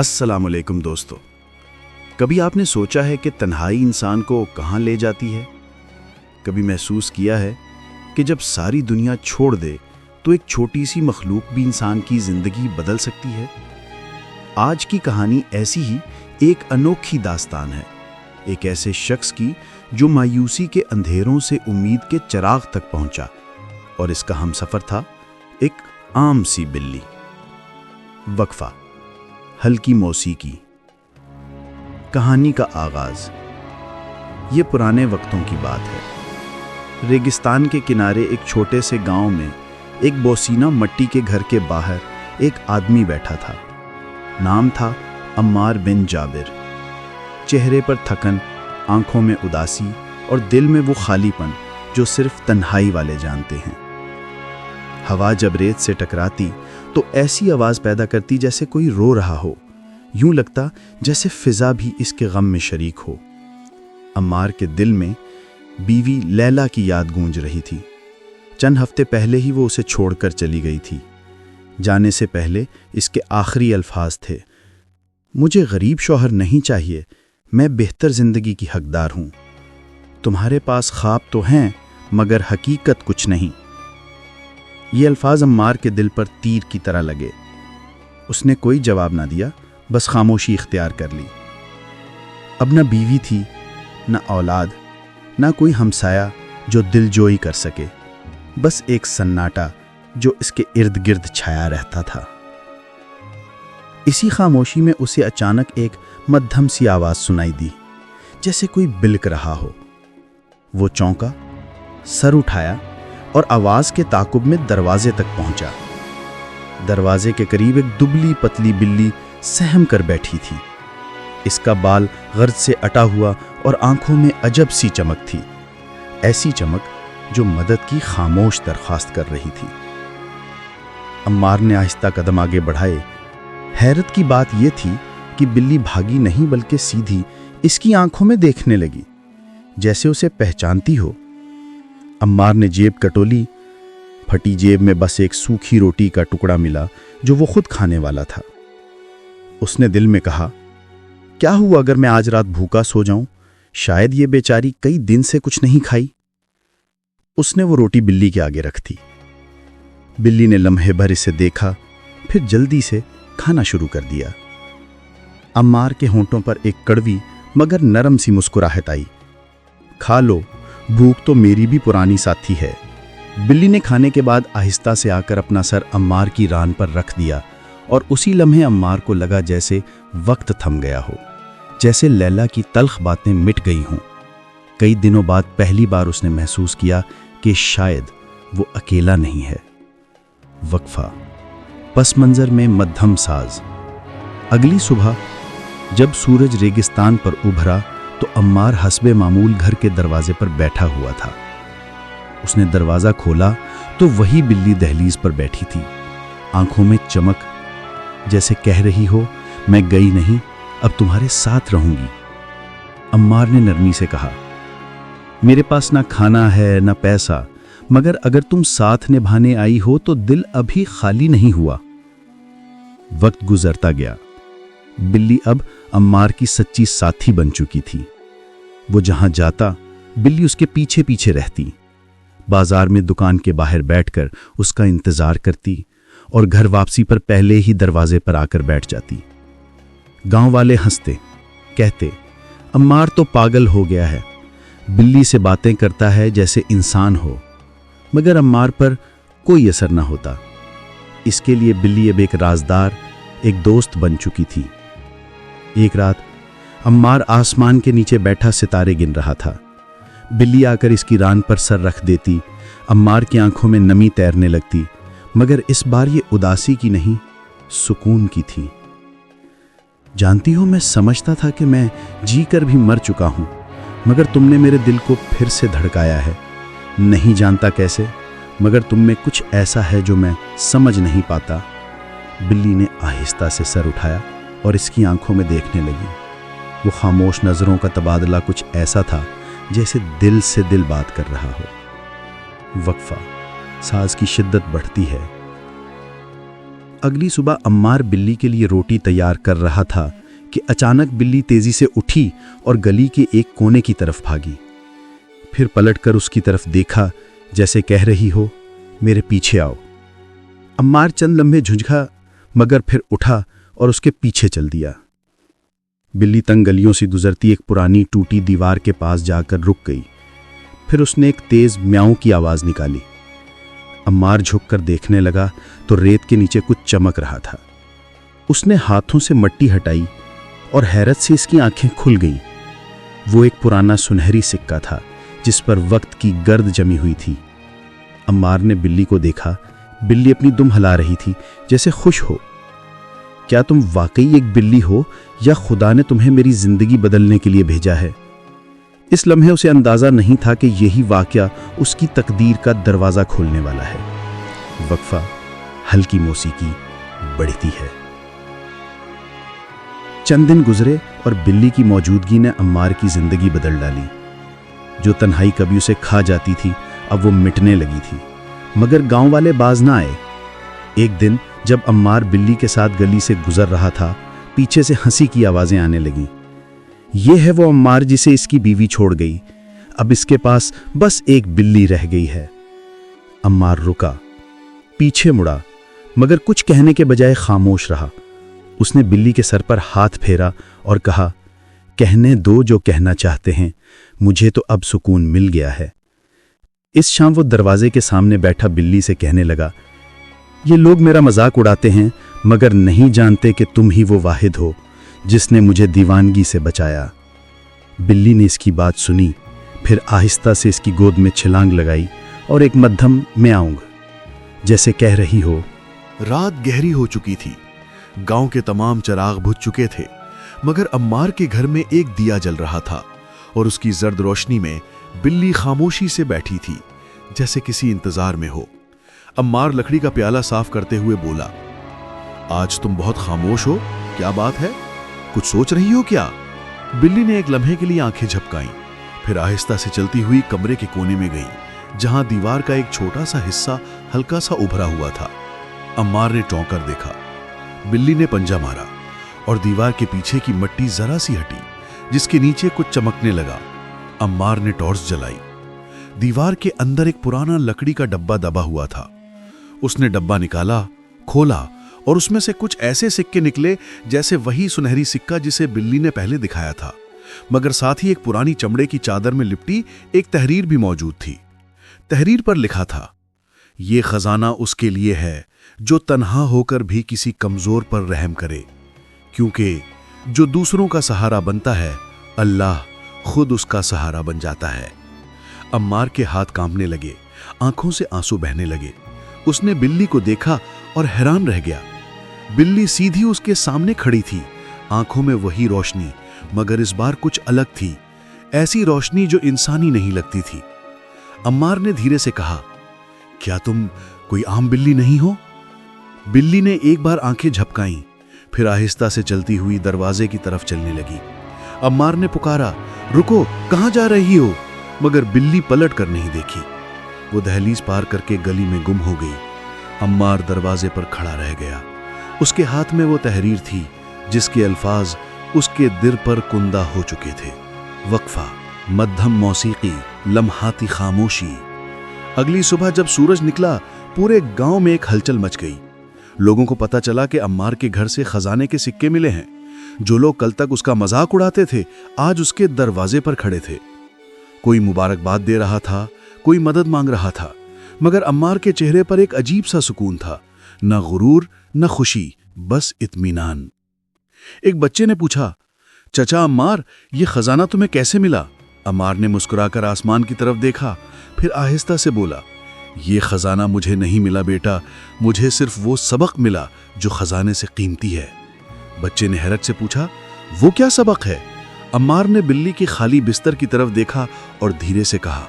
السلام علیکم دوستو، کبھی آپ نے سوچا ہے کہ تنہائی انسان کو کہاں لے جاتی ہے؟ کبھی محسوس کیا ہے کہ جب ساری دنیا چھوڑ دے تو ایک چھوٹی سی مخلوق بھی انسان کی زندگی بدل سکتی ہے؟ آج کی کہانی ایسی ہی ایک انوکھی داستان ہے، ایک ایسے شخص کی جو مایوسی کے اندھیروں سے امید کے چراغ تک پہنچا، اور اس کا ہم سفر تھا ایک عام سی بلی۔ وقفہ، ہلکی موسیقی۔ کہانی کا آغاز۔ یہ پرانے وقتوں کی بات ہے۔ ریگستان کے کنارے ایک چھوٹے سے گاؤں میں ایک بوسینہ مٹی کے گھر کے باہر ایک آدمی بیٹھا تھا۔ نام تھا عمار بن جابر۔ چہرے پر تھکن، آنکھوں میں اداسی اور دل میں وہ خالی پن جو صرف تنہائی والے جانتے ہیں۔ ہوا جب ریت سے ٹکراتی تو ایسی آواز پیدا کرتی جیسے کوئی رو رہا ہو، یوں لگتا جیسے فضا بھی اس کے غم میں شریک ہو۔ عمار کے دل میں بیوی لیلا کی یاد گونج رہی تھی۔ چند ہفتے پہلے ہی وہ اسے چھوڑ کر چلی گئی تھی۔ جانے سے پہلے اس کے آخری الفاظ تھے، مجھے غریب شوہر نہیں چاہیے، میں بہتر زندگی کی حقدار ہوں۔ تمہارے پاس خواب تو ہیں مگر حقیقت کچھ نہیں۔ یہ الفاظ عمار کے دل پر تیر کی طرح لگے۔ اس نے کوئی جواب نہ دیا، بس خاموشی اختیار کر لی۔ اب نہ بیوی تھی، نہ اولاد، نہ کوئی ہمسایہ جو دل جوئی کر سکے، بس ایک سناٹا جو اس کے ارد گرد چھایا رہتا تھا۔ اسی خاموشی میں اسے اچانک ایک مدھم سی آواز سنائی دی، جیسے کوئی بلک رہا ہو۔ وہ چونکا، سر اٹھایا اور آواز کے تعاقب میں دروازے تک پہنچا۔ دروازے کے قریب ایک دبلی پتلی بلی سہم کر بیٹھی تھی۔ اس کا بال غرض سے اٹا ہوا اور آنکھوں میں عجب سی چمک تھی، ایسی چمک جو مدد کی خاموش درخواست کر رہی تھی۔ عمار نے آہستہ قدم آگے بڑھائے۔ حیرت کی بات یہ تھی کہ بلی بھاگی نہیں بلکہ سیدھی اس کی آنکھوں میں دیکھنے لگی، جیسے اسے پہچانتی ہو۔ عمار نے جیب کٹولی۔ پھٹی جیب میں بس ایک سوکھی روٹی کا ٹکڑا ملا جو وہ خود کھانے والا تھا۔ اس نے دل میں کہا، کیا ہوا اگر میں آج رات بھوکا سو جاؤں؟ شاید یہ بیچاری کئی دن سے کچھ نہیں کھائی۔ اس نے وہ روٹی بلی کے آگے رکھ دی۔ بلی نے لمحے بھر اسے دیکھا، پھر جلدی سے کھانا شروع کر دیا۔ عمار کے ہونٹوں پر ایک کڑوی مگر نرم سی مسکراہٹ آئی۔ کھا لو، بھوک تو میری بھی پرانی ساتھی ہے۔ بلی نے کھانے کے بعد آہستہ سے آ کر اپنا سر عمار کی ران پر رکھ دیا، اور اسی لمحے عمار کو لگا جیسے وقت تھم گیا ہو، جیسے لیلا کی تلخ باتیں مٹ گئی ہوں۔ کئی دنوں بعد پہلی بار اس نے محسوس کیا کہ شاید وہ اکیلا نہیں ہے۔ وقفہ، پس منظر میں مدھم ساز۔ اگلی صبح جب سورج ریگستان پر ابھرا تو عمار حسب معمول گھر کے دروازے پر بیٹھا ہوا تھا۔ اس نے دروازہ کھولا تو وہی بلی دہلیز پر بیٹھی تھی، آنکھوں میں چمک، جیسے کہہ رہی ہو، میں گئی نہیں، اب تمہارے ساتھ رہوں گی۔ عمار نے نرمی سے کہا، میرے پاس نہ کھانا ہے نہ پیسہ، مگر اگر تم ساتھ نبھانے آئی ہو تو دل ابھی خالی نہیں ہوا۔ وقت گزرتا گیا۔ بلی اب عمار کی سچی ساتھی بن چکی تھی۔ وہ جہاں جاتا، بلی اس کے پیچھے پیچھے رہتی۔ بازار میں دکان کے باہر بیٹھ کر اس کا انتظار کرتی، اور گھر واپسی پر پہلے ہی دروازے پر آ کر بیٹھ جاتی۔ گاؤں والے ہنستے، کہتے، عمار تو پاگل ہو گیا ہے، بلی سے باتیں کرتا ہے جیسے انسان ہو، مگر عمار پر کوئی اثر نہ ہوتا۔ اس کے لیے بلی اب ایک رازدار، ایک دوست بن چکی تھی۔ ایک رات عمار آسمان کے نیچے بیٹھا ستارے گن رہا تھا۔ بلی آ کر اس کی ران پر سر رکھ دیتی۔ عمار کی آنکھوں میں نمی تیرنے لگتی، مگر اس بار یہ اداسی کی نہیں، سکون کی تھی۔ جانتی ہو، میں سمجھتا تھا کہ میں جی کر بھی مر چکا ہوں، مگر تم نے میرے دل کو پھر سے دھڑکایا ہے۔ نہیں جانتا کیسے، مگر تم میں کچھ ایسا ہے جو میں سمجھ نہیں پاتا۔ بلی نے آہستہ سے سر اٹھایا اور اس کی آنکھوں میں دیکھنے لگی۔ وہ خاموش نظروں کا تبادلہ کچھ ایسا تھا جیسے دل سے دل بات کر رہا ہو۔ وقفہ، ساز کی شدت بڑھتی ہے۔ اگلی صبح عمار بلی کے لیے روٹی تیار کر رہا تھا کہ اچانک بلی تیزی سے اٹھی اور گلی کے ایک کونے کی طرف بھاگی۔ پھر پلٹ کر اس کی طرف دیکھا جیسے کہہ رہی ہو، میرے پیچھے آؤ۔ عمار چند لمحے جھنجھا مگر پھر اٹھا اور اس کے پیچھے چل دیا۔ بلی تنگ گلیوں سے گزرتی ایک پرانی ٹوٹی دیوار کے پاس جا کر رک گئی۔ پھر اس نے ایک تیز میاؤں کی آواز نکالی۔ عمار جھک کر دیکھنے لگا تو ریت کے نیچے کچھ چمک رہا تھا۔ اس نے ہاتھوں سے مٹی ہٹائی اور حیرت سے اس کی آنکھیں کھل گئیں۔ وہ ایک پرانا سنہری سکہ تھا جس پر وقت کی گرد جمی ہوئی تھی۔ عمار نے بلی کو دیکھا۔ بلی اپنی دم ہلا رہی تھی جیسے خوش ہو۔ کیا تم واقعی ایک بلی ہو یا خدا نے تمہیں میری زندگی بدلنے کے لیے بھیجا ہے؟ اس لمحے اسے اندازہ نہیں تھا کہ یہی واقعہ اس کی تقدیر کا دروازہ کھولنے والا ہے۔ وقفہ، ہلکی موسیقی بڑھتی ہے۔ چند دن گزرے اور بلی کی موجودگی نے عمار کی زندگی بدل ڈالی۔ جو تنہائی کبھی اسے کھا جاتی تھی اب وہ مٹنے لگی تھی، مگر گاؤں والے باز نہ آئے۔ ایک دن جب عمار بلی کے ساتھ گلی سے گزر رہا تھا، پیچھے سے ہنسی کی آوازیں آنے لگیں۔ یہ ہے وہ عمار جسے اس کی بیوی چھوڑ گئی، اب اس کے پاس بس ایک بلی رہ گئی ہے۔ عمار رکا، پیچھے مڑا، مگر کچھ کہنے کے بجائے خاموش رہا۔ اس نے بلی کے سر پر ہاتھ پھیرا اور کہا، کہنے دو جو کہنا چاہتے ہیں، مجھے تو اب سکون مل گیا ہے۔ اس شام وہ دروازے کے سامنے بیٹھا بلی سے کہنے لگا، یہ لوگ میرا مذاق اڑاتے ہیں مگر نہیں جانتے کہ تم ہی وہ واحد ہو جس نے مجھے دیوانگی سے بچایا۔ بلی نے اس کی بات سنی، پھر آہستہ سے اس کی گود میں چھلانگ لگائی اور ایک مدھم میاؤں جیسے کہہ رہی ہو، رات گہری ہو چکی تھی، گاؤں کے تمام چراغ بجھ چکے تھے، مگر عمار کے گھر میں ایک دیا جل رہا تھا اور اس کی زرد روشنی میں بلی خاموشی سے بیٹھی تھی جیسے کسی انتظار میں ہو۔ عمار لکڑی کا پیالہ صاف کرتے ہوئے بولا، آج تم بہت خاموش ہو، کیا بات ہے؟ کچھ سوچ رہی ہو کیا؟ بلی نے ایک لمحے کے لیے آنکھیں جھپکائیں، پھر آہستہ سے چلتی ہوئی کمرے کے کونے میں گئی جہاں دیوار کا ایک چھوٹا سا حصہ ہلکا سا ابھرا ہوا تھا۔ عمار نے چونک کر دیکھا، بلی نے پنجہ مارا اور دیوار کے پیچھے کی مٹی ذرا سی ہٹی جس کے نیچے کچھ چمکنے لگا۔ عمار نے ٹارچ جلائی۔ دیوار کے اندر ایک پرانا لکڑی کا ڈبہ دبا ہوا تھا۔ اس نے ڈبہ نکالا، کھولا اور اس میں سے کچھ ایسے سکے نکلے جیسے وہی سنہری سکہ جسے بلی نے پہلے دکھایا تھا، مگر ساتھ ہی ایک پرانی چمڑے کی چادر میں لپٹی ایک تحریر بھی موجود تھی۔ تحریر پر لکھا تھا، یہ خزانہ اس کے لیے ہے جو تنہا ہو کر بھی کسی کمزور پر رحم کرے، کیونکہ جو دوسروں کا سہارا بنتا ہے اللہ خود اس کا سہارا بن جاتا ہے۔ عمار کے ہاتھ کانپنے لگے، آنکھوں سے آنسو بہنے لگے۔ اس نے بلی کو دیکھا اور حیران رہ گیا۔ بلی سیدھی اس کے سامنے کھڑی تھی، آنکھوں میں وہی روشنی، مگر اس بار کچھ الگ تھی، ایسی روشنی جو انسانی نہیں لگتی تھی۔ عمار نے دھیرے سے کہا، کیا تم کوئی عام بلی نہیں ہو؟ بلی نے ایک بار آنکھیں جھپکائیں، پھر آہستہ سے چلتی ہوئی دروازے کی طرف چلنے لگی۔ عمار نے پکارا، رکو، کہاں جا رہی ہو؟ مگر بلی پلٹ کر نہیں دیکھی۔ وہ دہلیز پار کر کے گلی میں گم ہو گئی۔ عمار دروازے پر کھڑا رہ گیا۔ اس کے ہاتھ میں وہ تحریر تھی جس کے الفاظ اس کے دل پر کندہ ہو چکے تھے۔ وقفہ، مدھم موسیقی، لمحاتی خاموشی۔ اگلی صبح جب سورج نکلا، پورے گاؤں میں ایک ہلچل مچ گئی۔ لوگوں کو پتہ چلا کہ عمار کے گھر سے خزانے کے سکے ملے ہیں۔ جو لوگ کل تک اس کا مذاق اڑاتے تھے آج اس کے دروازے پر کھڑے تھے۔ کوئی مبارکباد دے رہا تھا، کوئی مدد مانگ رہا تھا، مگر عمار کے چہرے پر ایک عجیب سا سکون تھا، نہ غرور نہ خوشی، بس اطمینان۔ ایک بچے نے پوچھا، چچا عمار، یہ خزانہ تمہیں کیسے ملا؟ عمار نے مسکرا کر آسمان کی طرف دیکھا، پھر آہستہ سے بولا، یہ خزانہ مجھے نہیں ملا بیٹا، مجھے صرف وہ سبق ملا جو خزانے سے قیمتی ہے۔ بچے نے حیرت سے پوچھا، وہ کیا سبق ہے؟ عمار نے بلی کی خالی بستر کی طرف دیکھا اور دھیرے سے کہا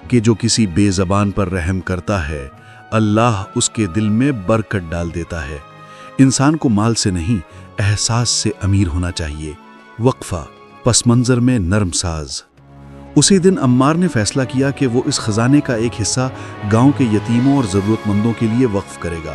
کہ جو کسی بے زبان پر رحم کرتا ہے اللہ اس کے دل میں برکت ڈال دیتا ہے۔ انسان کو مال سے نہیں، احساس سے امیر ہونا چاہیے۔ وقفہ، پس منظر میں نرم ساز۔ اسی دن عمار نے فیصلہ کیا کہ وہ اس خزانے کا ایک حصہ گاؤں کے یتیموں اور ضرورت مندوں کے لیے وقف کرے گا،